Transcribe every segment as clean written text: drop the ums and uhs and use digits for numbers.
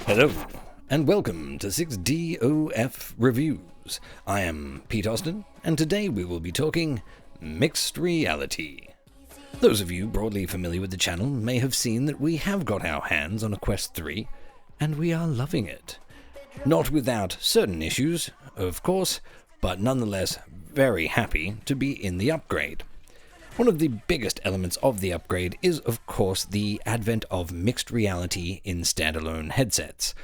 Hello, and welcome to 6DOF Reviews. I am Pete Austin, and today we will be talking mixed reality. Those of you broadly familiar with the channel may have seen that we have got our hands on a Quest 3, and we are loving it. Not without certain issues, of course, but nonetheless very happy to be in the upgrade. One of the biggest elements of the upgrade is, of course, the advent of mixed reality in standalone headsets.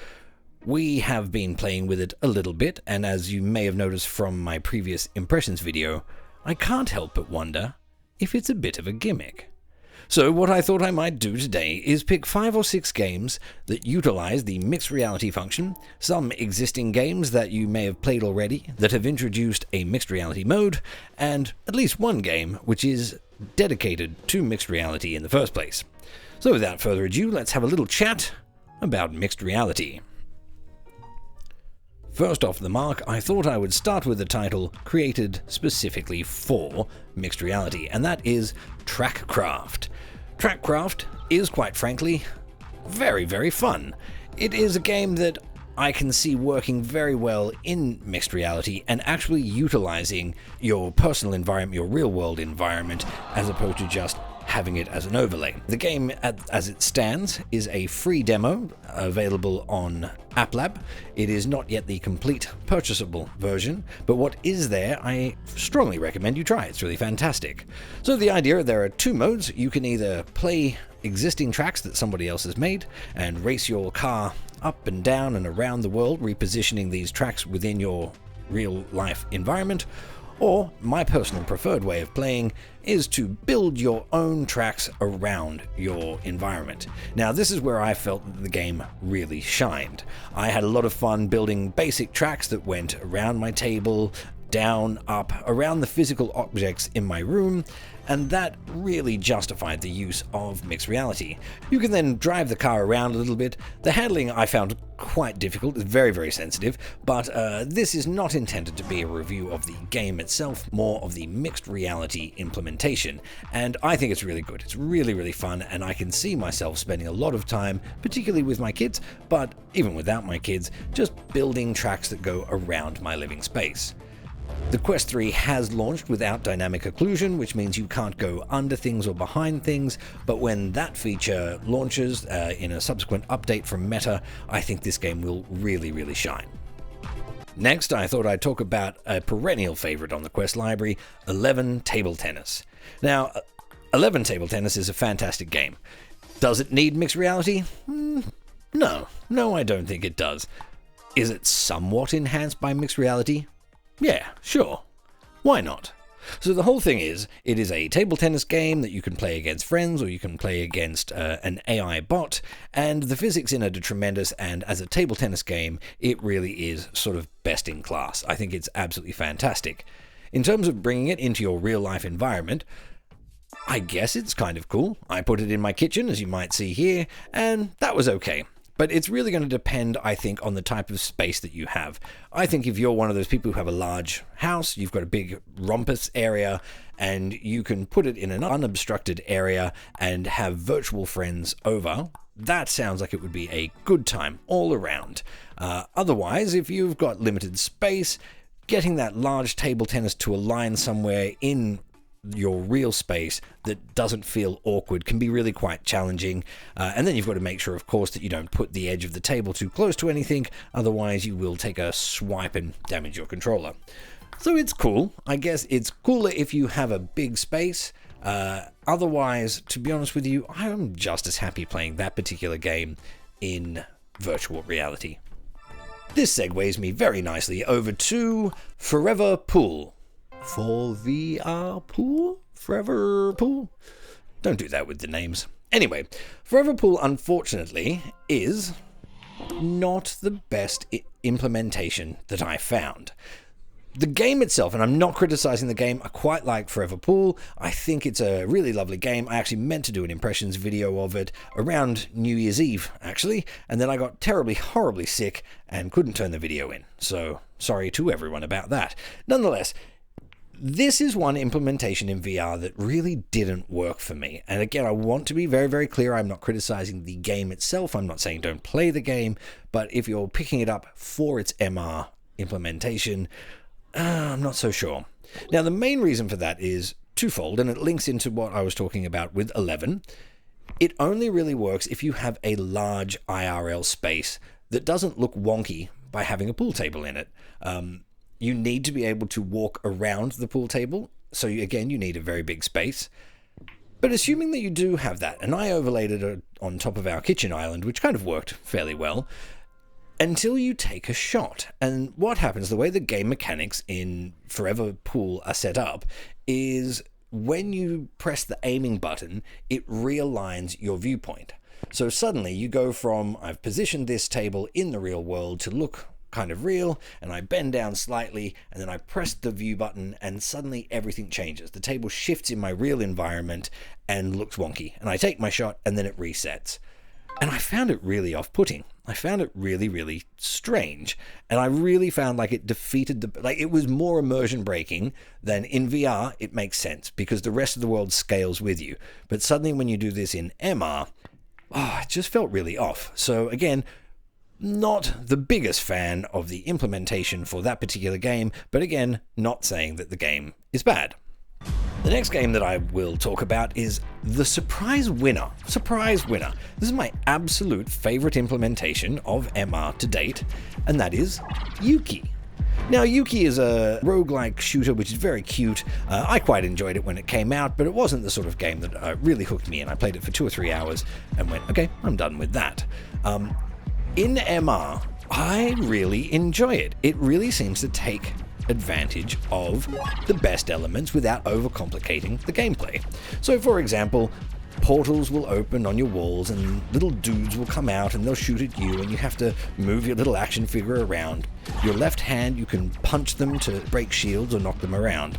We have been playing with it a little bit, and as you may have noticed from my previous impressions video, I can't help but wonder if it's a bit of a gimmick. So what I thought I might do today is pick 5 or 6 games that utilize the mixed reality function, some existing games that you may have played already that have introduced a mixed reality mode, and at least one game which is dedicated to mixed reality in the first place. So without further ado, let's have a little chat about mixed reality. First off the mark, I thought I would start with a title created specifically for mixed reality, and that is Trackcraft. Trackcraft is, quite frankly, very, very fun. It is a game that I can see working very well in mixed reality and actually utilizing your personal environment, your real-world environment, as opposed to just having it as an overlay. The game, as it stands, is a free demo available on AppLab. It is not yet the complete purchasable version, but what is there, I strongly recommend you try. It's really fantastic. So the idea, there are 2 modes. You can either play existing tracks that somebody else has made and race your car up and down and around the world, repositioning these tracks within your real-life environment, or my personal preferred way of playing is to build your own tracks around your environment. Now, this is where I felt that the game really shined. I had a lot of fun building basic tracks that went around my table, down, up, around the physical objects in my room, and that really justified the use of mixed reality. You can then drive the car around a little bit. The handling I found quite difficult, it's very, very sensitive, but this is not intended to be a review of the game itself, more of the mixed reality implementation, and I think it's really good. It's really, really fun, and I can see myself spending a lot of time, particularly with my kids, but even without my kids, just building tracks that go around my living space. The Quest 3 has launched without dynamic occlusion, which means you can't go under things or behind things, but when that feature launches in a subsequent update from Meta, I think this game will really, really shine. Next, I thought I'd talk about a perennial favorite on the Quest library, 11 Table Tennis. Now, 11 Table Tennis is a fantastic game. Does it need mixed reality? No, I don't think it does. Is it somewhat enhanced by mixed reality? Yeah, sure. Why not? So the whole thing is, it is a table tennis game that you can play against friends or you can play against an AI bot, and the physics in it are tremendous, and as a table tennis game, it really is sort of best in class. I think it's absolutely fantastic. In terms of bringing it into your real-life environment, I guess it's kind of cool. I put it in my kitchen, as you might see here, and that was okay. But it's really going to depend, I think, on the type of space that you have. I think if you're one of those people who have a large house, you've got a big rumpus area, and you can put it in an unobstructed area and have virtual friends over, that sounds like it would be a good time all around. Otherwise, if you've got limited space, getting that large table tennis to align somewhere in your real space that doesn't feel awkward can be really quite challenging, and then you've got to make sure, of course, that you don't put the edge of the table too close to anything, otherwise you will take a swipe and damage your controller. So it's cool. I guess it's cooler if you have a big space. Otherwise, to be honest with you, I'm just as happy playing that particular game in virtual reality. This segues me very nicely over to ForeVR Pool. ForeVR Pool? ForeVR Pool? Don't do that with the names. Anyway, ForeVR Pool, unfortunately, is not the best implementation that I found. The game itself, and I'm not criticizing the game, I quite like ForeVR Pool. I think it's a really lovely game. I actually meant to do an impressions video of it around New Year's Eve, actually, and then I got terribly, horribly sick and couldn't turn the video in. So, sorry to everyone about that. Nonetheless, This is one implementation in VR that really didn't work for me. And again, I want to be very, very clear. I'm not criticizing the game itself. I'm not saying don't play the game. But if you're picking it up for its MR implementation, I'm not so sure. Now, the main reason for that is twofold, and it links into what I was talking about with 11. It only really works if you have a large IRL space that doesn't look wonky by having a pool table in it. You need to be able to walk around the pool table, so again, you need a very big space. But assuming that you do have that, and I overlaid it on top of our kitchen island, which kind of worked fairly well, until you take a shot. And what happens, the way the game mechanics in ForeVR Pool are set up, is when you press the aiming button, it realigns your viewpoint. So suddenly you go from, I've positioned this table in the real world to look kind of real, and I bend down slightly, and then I press the view button, and suddenly everything changes. The table shifts in my real environment and looks wonky, and I take my shot, and then it resets. And I found it really off-putting. I found it really, really strange. And I really found like it defeated it was more immersion breaking than in VR. It makes sense because the rest of the world scales with you. But suddenly when you do this in MR, it just felt really off. So again, not the biggest fan of the implementation for that particular game, but again, not saying that the game is bad. The next game that I will talk about is the surprise winner. Surprise winner. This is my absolute favorite implementation of MR to date, and that is YUKI. Now, YUKI is a roguelike shooter, which is very cute. I quite enjoyed it when it came out, but it wasn't the sort of game that really hooked me in. I played it for 2 or 3 hours and went, okay, I'm done with that. In MR, I really enjoy it. It really seems to take advantage of the best elements without overcomplicating the gameplay. So, for example, portals will open on your walls and little dudes will come out and they'll shoot at you, and you have to move your little action figure around. Your left hand, you can punch them to break shields or knock them around.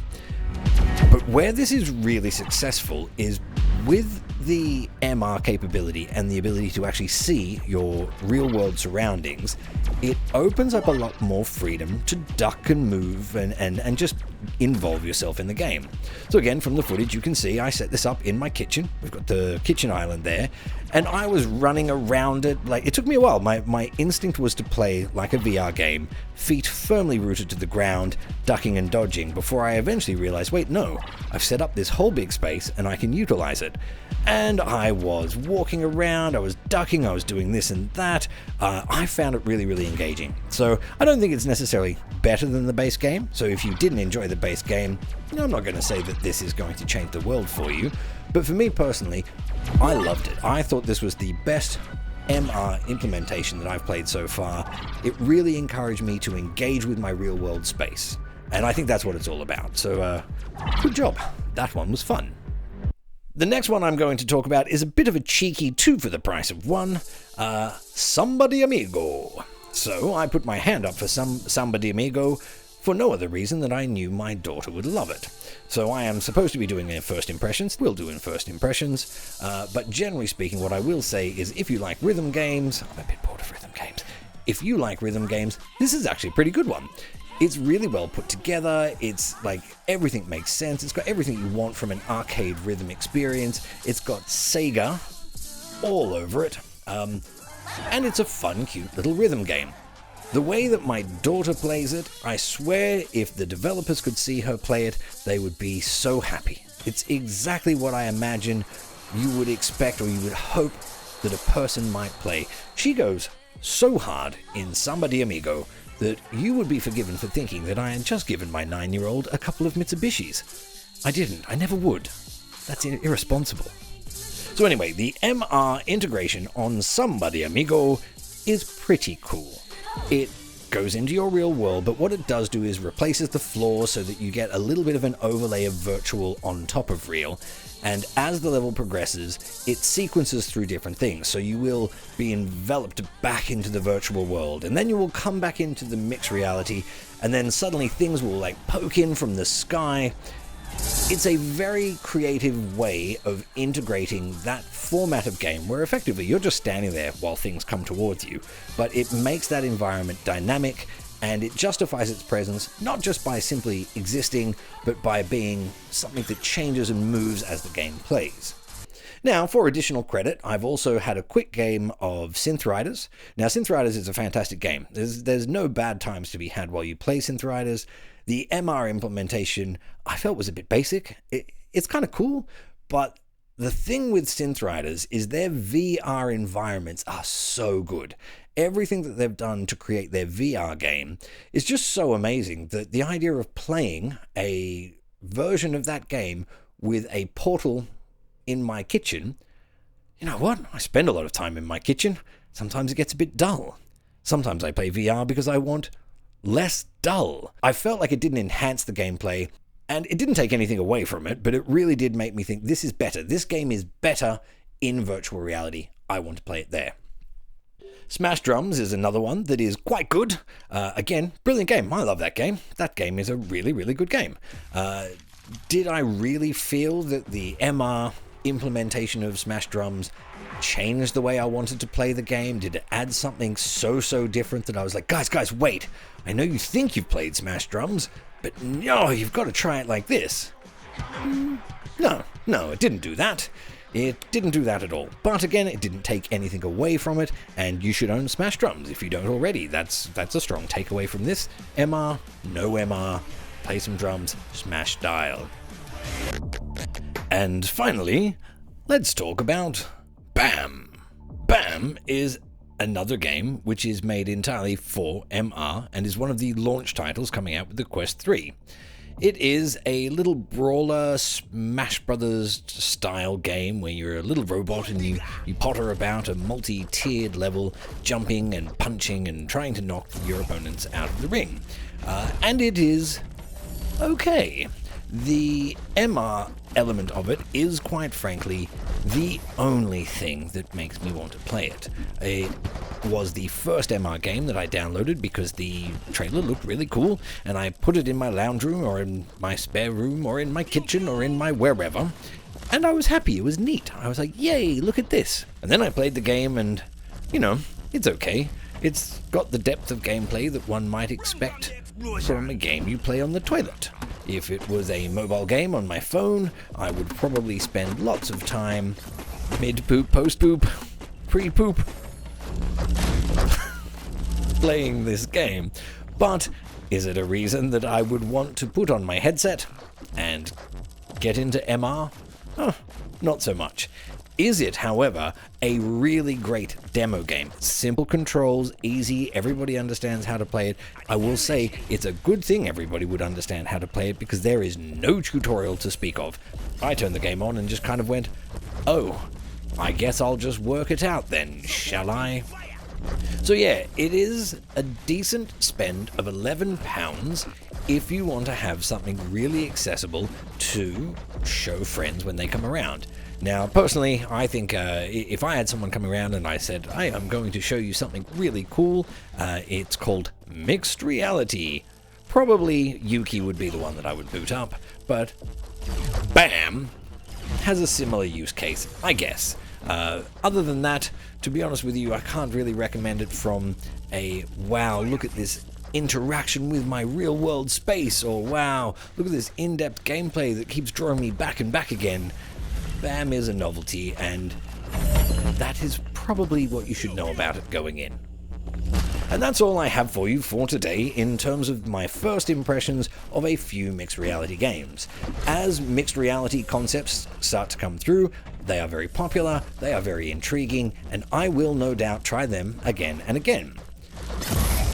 But where this is really successful is with the MR capability and the ability to actually see your real-world surroundings. It opens up a lot more freedom to duck and move and just involve yourself in the game. So again, from the footage you can see I set this up in my kitchen. We've got the kitchen island there, and I was running around it. Like, it took me a while. My instinct was to play like a VR game, feet firmly rooted to the ground, ducking and dodging, before I eventually realized, wait, no, I've set up this whole big space and I can utilize it. And I was walking around, I was ducking, I was doing this and that. I found it really, really engaging. So I don't think it's necessarily better than the base game. So if you didn't enjoy the base game, I'm not going to say that this is going to change the world for you. But for me personally, I loved it. I thought this was the best MR implementation that I've played so far. It really encouraged me to engage with my real world space. And I think that's what it's all about. So good job. That one was fun. The next one I'm going to talk about is a bit of a cheeky 2 for the price of 1, Samba Di Amigo. So I put my hand up for Samba Di Amigo for no other reason than I knew my daughter would love it. So I am supposed to be doing a first impressions, we'll do in first impressions, but generally speaking what I will say is if you like rhythm games, I'm a bit bored of rhythm games, if you like rhythm games, this is actually a pretty good one. It's really well put together, it's like everything makes sense, it's got everything you want from an arcade rhythm experience, it's got Sega all over it, and it's a fun, cute little rhythm game. The way that my daughter plays it, I swear if the developers could see her play it, they would be so happy. It's exactly what I imagine you would expect or you would hope that a person might play. She goes so hard in Samba Di Amigo that you would be forgiven for thinking that I had just given my 9-year-old a couple of Mitsubishis. I didn't. I never would. That's irresponsible. So anyway, the MR integration on Samba Di Amigo is pretty cool. It goes into your real world, but what it does do is replaces the floor so that you get a little bit of an overlay of virtual on top of real. And as the level progresses, it sequences through different things. So you will be enveloped back into the virtual world, and then you will come back into the mixed reality, and then suddenly things will like poke in from the sky. It's a very creative way of integrating that format of game where effectively you're just standing there while things come towards you, but it makes that environment dynamic and it justifies its presence not just by simply existing, but by being something that changes and moves as the game plays. Now, for additional credit, I've also had a quick game of Synth Riders. Now, Synth Riders is a fantastic game. There's no bad times to be had while you play Synth Riders. The MR implementation I felt was a bit basic. It's kind of cool, but the thing with Synth Riders is their VR environments are so good. Everything that they've done to create their VR game is just so amazing that the idea of playing a version of that game with a portal in my kitchen, you know what? I spend a lot of time in my kitchen. Sometimes it gets a bit dull. Sometimes I play VR because I want less dull. I felt like it didn't enhance the gameplay, and it didn't take anything away from it, but it really did make me think this is better. This game is better in virtual reality. I want to play it there. Smash Drums is another one that is quite good. Again, brilliant game. I love that game. That game is a really, really good game. Did I really feel that the MR implementation of Smash Drums changed the way I wanted to play the game? Did it add something so different that I was like, guys, wait. I know you think you've played Smash Drums, but no, you've got to try it like this. No, it didn't do that. It didn't do that at all. But again, it didn't take anything away from it, and you should own Smash Drums if you don't already. That's a strong takeaway from this. MR, no MR, play some drums, smash style. And finally, let's talk about BAM. BAM is another game which is made entirely for MR and is one of the launch titles coming out with the Quest 3. It is a little brawler Smash Brothers style game where you're a little robot and you potter about a multi-tiered level, jumping and punching and trying to knock your opponents out of the ring. And it is okay. The MR element of it is, quite frankly, the only thing that makes me want to play it. It was the first MR game that I downloaded because the trailer looked really cool, and I put it in my lounge room or in my spare room or in my kitchen or in my wherever, and I was happy. It was neat. I was like, yay, look at this. And then I played the game and, it's okay. It's got the depth of gameplay that one might expect from a game you play on the toilet. If it was a mobile game on my phone, I would probably spend lots of time mid-poop, post-poop, pre-poop playing this game. But is it a reason that I would want to put on my headset and get into MR? Not so much. Is it, however, a really great demo game? Simple controls, easy, everybody understands how to play it. I will say it's a good thing everybody would understand how to play it because there is no tutorial to speak of. I turned the game on and just kind of went, oh, I guess I'll just work it out then, shall I? So yeah, it is a decent spend of £11 if you want to have something really accessible to show friends when they come around. Now, personally, I think if I had someone come around and I said, hey, I'm going to show you something really cool, it's called mixed reality. Probably YUKI would be the one that I would boot up, but BAM has a similar use case, I guess. Other than that, to be honest with you, I can't really recommend it from a, wow, look at this interaction with my real-world space, or wow, look at this in-depth gameplay that keeps drawing me back and back again. BAM is a novelty, and that is probably what you should know about it going in. And that's all I have for you for today in terms of my first impressions of a few mixed reality games. As mixed reality concepts start to come through, they are very popular, they are very intriguing, and I will no doubt try them again and again.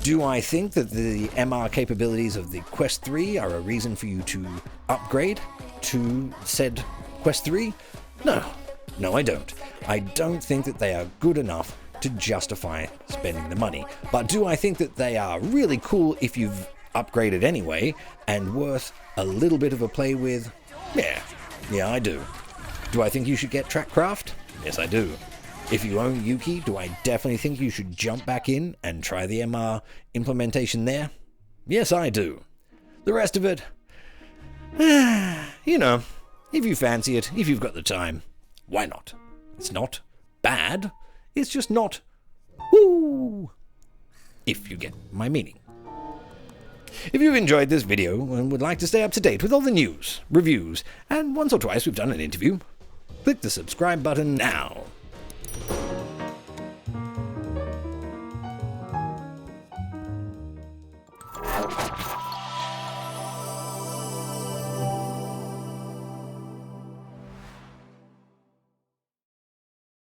Do I think that the MR capabilities of the Quest 3 are a reason for you to upgrade to said Quest 3? No, I don't. I don't think that they are good enough to justify spending the money. But do I think that they are really cool if you've upgraded anyway, and worth a little bit of a play with? Yeah, I do. Do I think you should get TrackCraft? Yes, I do. If you own YUKI, do I definitely think you should jump back in and try the MR implementation there? Yes, I do. The rest of it, if you fancy it, if you've got the time, why not? It's not bad, it's just not woo, if you get my meaning. If you've enjoyed this video and would like to stay up to date with all the news, reviews, and once or twice we've done an interview, click the subscribe button now.